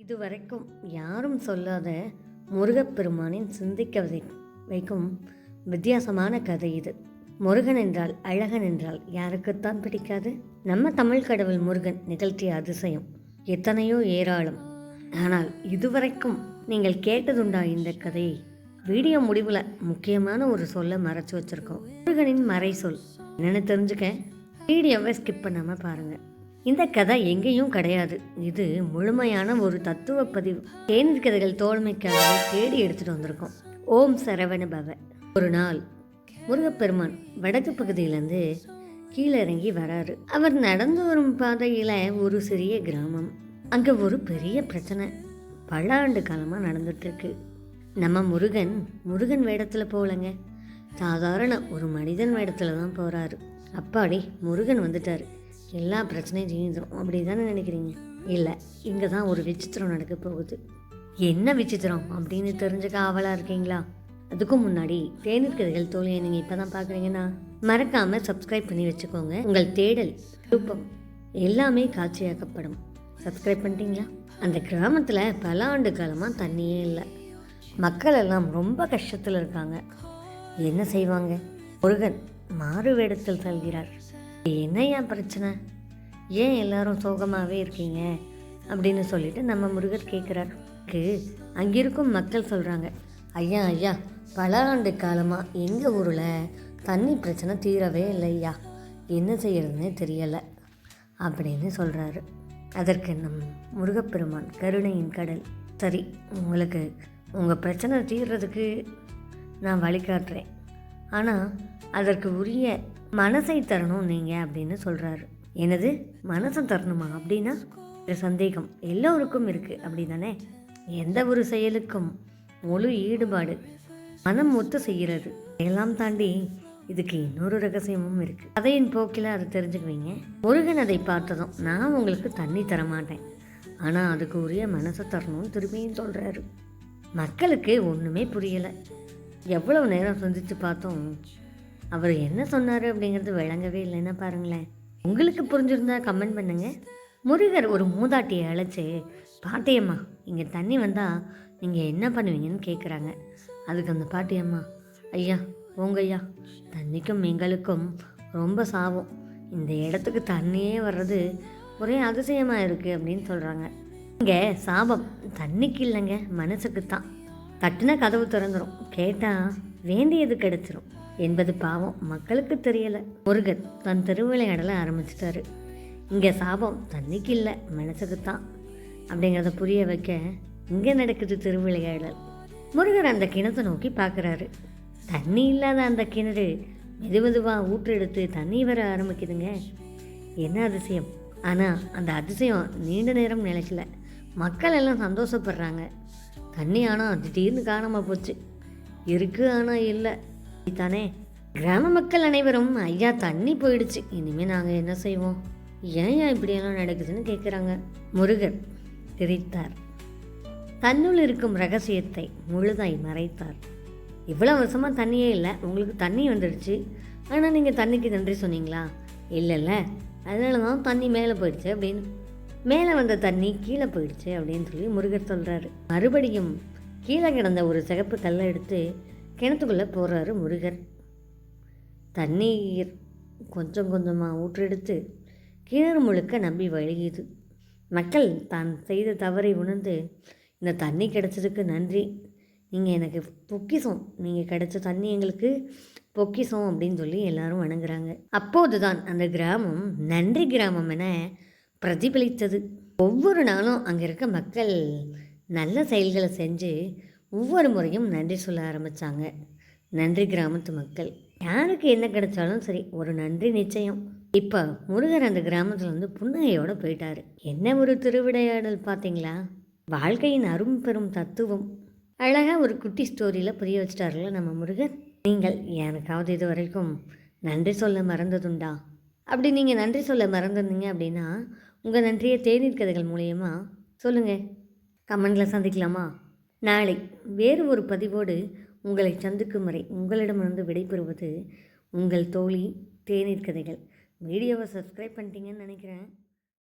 இதுவரைக்கும் யாரும் சொல்லாத முருகப்பெருமானின் சிந்திக்க வைக்கும் வித்தியாசமான கதை இது. முருகன் என்றால் அழகன் என்றால் யாருக்குத்தான் பிடிக்காது? நம்ம தமிழ் கடவுள் முருகன் நிகழ்த்திய அதிசயம் எத்தனையோ ஏராளம். ஆனால் இதுவரைக்கும் நீங்கள் கேட்டதுண்டா இந்த கதையை? வீடியோ முடிவில் முக்கியமான ஒரு சொல்ல மறைச்சு வச்சுருக்கோம். முருகனின் மறை சொல் என்னென்னு தெரிஞ்சுக்க வீடியோவை ஸ்கிப் பண்ணாமல் பாருங்கள். இந்த கதை எங்கேயும் கிடையாது. இது முழுமையான ஒரு தத்துவ பதிவு. தேநீர் கதைகள் தோழமைக்காகவே தேடி எடுத்துகிட்டு வந்திருக்கோம். ஓம் சரவண பவ. ஒரு நாள் முருகப்பெருமான் வடக்கு பகுதியிலேருந்து கீழே இறங்கி வராரு. அவர் நடந்து வரும் பாதையில் ஒரு சிறிய கிராமம். அங்கே ஒரு பெரிய பிரச்சனை பல ஆண்டு காலமாக நடந்துட்டுருக்கு. நம்ம முருகன் வேடத்தில் போகலங்க, சாதாரண ஒரு மனிதன் வேடத்தில் தான் போகிறாரு. அப்பாடி முருகன் வந்துட்டார், எல்லா பிரச்சனையும் தீர்ந்துடும் அப்படி தானே நினைக்கிறீங்க? இல்லை, இங்கே தான் ஒரு விசித்திரம் நடக்க போகுது. என்ன விசித்திரம் அப்படின்னு தெரிஞ்சுக்க ஆவலாக இருக்கீங்களா? அதுக்கும் முன்னாடி தேநீர் கதைகள் தோழியை நீங்கள் இப்போ தான் பார்க்குறீங்கன்னா மறக்காமல் சப்ஸ்கிரைப் பண்ணி வச்சுக்கோங்க. உங்கள் தேடல் விருப்பம் எல்லாமே காட்சியாக்கப்படும். சப்ஸ்கிரைப் பண்ணிட்டீங்களா? அந்த கிராமத்தில் பல ஆண்டு காலமாக தண்ணியே இல்லை. மக்கள் எல்லாம் ரொம்ப கஷ்டத்தில் இருக்காங்க. என்ன செய்வாங்க? முருகன் மாறு வேடத்தில் செல்கிறார். என்னையா பிரச்சனை, ஏன் எல்லாரும் சோகமாகவே இருக்கீங்க அப்படின்னு சொல்லிட்டு நம்ம முருகர் கேட்குறார். அங்கிருக்கும் மக்கள் சொல்கிறாங்க, ஐயா பல ஆண்டு காலமாக எங்கள் ஊரில் தண்ணி பிரச்சனை தீரவே இல்லையா, என்ன செய்யறதுன்னே தெரியலை அப்படின்னு சொல்கிறாரு. அதற்கு நம் முருகப்பெருமான் கருணையின் கடல், சரி உங்களுக்கு உங்கள் பிரச்சனை தீர்றதுக்கு நான் வழிகாட்டுறேன், ஆனால் அதற்கு உரிய மனசை தரணும் நீங்கள் அப்படின்னு சொல்கிறாரு. எனது மனசை தரணுமா அப்படின்னா ஒரு சந்தேகம் எல்லோருக்கும் இருக்குது அப்படி தானே? எந்த ஒரு செயலுக்கும் முழு ஈடுபாடு, மனம் ஒத்து செய்கிறது. எல்லாம் தாண்டி இதுக்கு இன்னொரு ரகசியமும் இருக்குது. கதையின் போக்கில் அதை தெரிஞ்சுக்குவீங்க. முருகன் அதை பார்த்ததும், நான் உங்களுக்கு தண்ணி தரமாட்டேன், ஆனால் அதுக்கு உரிய மனசை தரணும்னு திரும்பியும் சொல்கிறாரு. மக்களுக்கு ஒன்றுமே புரியலை. எவ்வளவு நேரம் சந்தித்து பார்த்தோம், அவர் என்ன சொன்னார் அப்படிங்கிறது விளங்கவே இல்லைன்னா பாருங்களேன். உங்களுக்கு புரிஞ்சிருந்தா கமெண்ட் பண்ணுங்கள். முருகர் ஒரு மூதாட்டியை அழைச்சி, பாட்டியம்மா இங்கே தண்ணி வந்தால் நீங்கள் என்ன பண்ணுவீங்கன்னு கேட்குறாங்க. அதுக்கு அந்த பாட்டியம்மா, ஐயா போங்கய்யா, தண்ணிக்கும் எங்களுக்கும் ரொம்ப சாபம், இந்த இடத்துக்கு தண்ணியே வர்றது ஒரே அதிசயமாக இருக்குது அப்படின்னு சொல்கிறாங்க. இங்கே சாபம் தண்ணிக்கு இல்லைங்க, மனசுக்கு தான். தட்டின கதவு திறந்துடும், கேட்டால் வேண்டியது கிடைச்சிரும் என்பது பாவம் மக்களுக்கு தெரியலை. முருகர் தன் திருவிளையாடலை ஆரம்பிச்சிட்டாரு. இங்கே சாபம் தண்ணிக்கு இல்லை, மனசுக்கு தான் அப்படிங்கிறத புரிய வைக்க இங்கே நடக்குது திருவிளையாடல். முருகர் அந்த கிணத்தை நோக்கி பார்க்குறாரு. தண்ணி இல்லாத அந்த கிணறு மெதுவாக ஊற்று எடுத்து தண்ணி வர ஆரம்பிக்குதுங்க. என்ன அதிசயம்! ஆனால் அந்த அதிசயம் நீண்ட நேரம் நிலைக்கல. மக்கள் எல்லாம் சந்தோஷப்படுறாங்க. தண்ணி ஆனால் திடீர்னு காணாமல் போச்சு. இருக்கு ஆனால் இல்லை தானே. கிராம மக்கள் அனைவரும், ஐயா தண்ணி போயிடுச்சு, இனிமேல் நாங்கள் என்ன செய்வோம், ஏன் இப்படியெல்லாம் நடக்குதுன்னு கேட்குறாங்க. முருகர் திரித்தார். தன்னுள் இருக்கும் ரகசியத்தை முழுதாய் மறைத்தார். இவ்வளோ வருஷமாக தண்ணியே இல்லை, உங்களுக்கு தண்ணி வந்துடுச்சு, ஆனால் நீங்கள் தண்ணிக்கு நன்றி சொன்னீங்களா? இல்லைல்ல, அதனால தான் தண்ணி மேலே போயிடுச்சு அப்படின்னு. மேலே வந்த தண்ணி கீழே போயிடுச்சு அப்படின்னு சொல்லி முருகர் சொல்கிறாரு. மறுபடியும் கீழே கிடந்த ஒரு சிகப்பு கல்லை எடுத்து கிணத்துக்குள்ளே போடுறாரு முருகர். தண்ணீர் கொஞ்சம் கொஞ்சமாக ஊற்றெடுத்து கிணறு முழுக்க நம்பி வழியுது. மக்கள் தான் செய்த தவறை உணர்ந்து, இந்த தண்ணி கிடைச்சதுக்கு நன்றி, நீங்கள் எனக்கு பொக்கிசம், நீங்கள் கிடைச்ச தண்ணி எங்களுக்கு பொக்கிசம் அப்படின்னு சொல்லி எல்லாரும் வணங்குறாங்க. அப்போது தான் அந்த கிராமம் நன்றி கிராமம் என பிரதிபலித்தது. ஒவ்வொரு நாளும் அங்கே இருக்க மக்கள் நல்ல செயல்களை செஞ்சு ஒவ்வொரு முறையும் நன்றி சொல்ல ஆரம்பித்தாங்க. நன்றி கிராமத்து மக்கள். யாருக்கு என்ன கிடைச்சாலும் சரி, ஒரு நன்றி நிச்சயம். இப்போ முருகர் அந்த கிராமத்தில் வந்து புன்னகையோடு போயிட்டார். என்ன ஒரு திருவிளையாடல் பார்த்தீங்களா? வாழ்க்கையின் பெரும் தத்துவம் அழகாக ஒரு குட்டி ஸ்டோரியில் புரிய வச்சிட்டாருல நம்ம முருகர். நீங்கள் எனக்காவது இது வரைக்கும் நன்றி சொல்ல மறந்ததுண்டா? அப்படி நீங்கள் நன்றி சொல்ல மறந்துருந்தீங்க அப்படின்னா உங்கள் நன்றியை தேநீர் கதைகள் மூலயமா சொல்லுங்கள். கமெண்டில் சந்திக்கலாமா? நாளை வேறு ஒரு பதிவோடு உங்களை சந்திக்கும் வரை உங்களிடமிருந்து விடைபெறுவது உங்கள் தோழி தேநீர் கதைகள். வீடியோவை சப்ஸ்கிரைப் பண்ணிட்டீங்கன்னு நினைக்கிறேன்.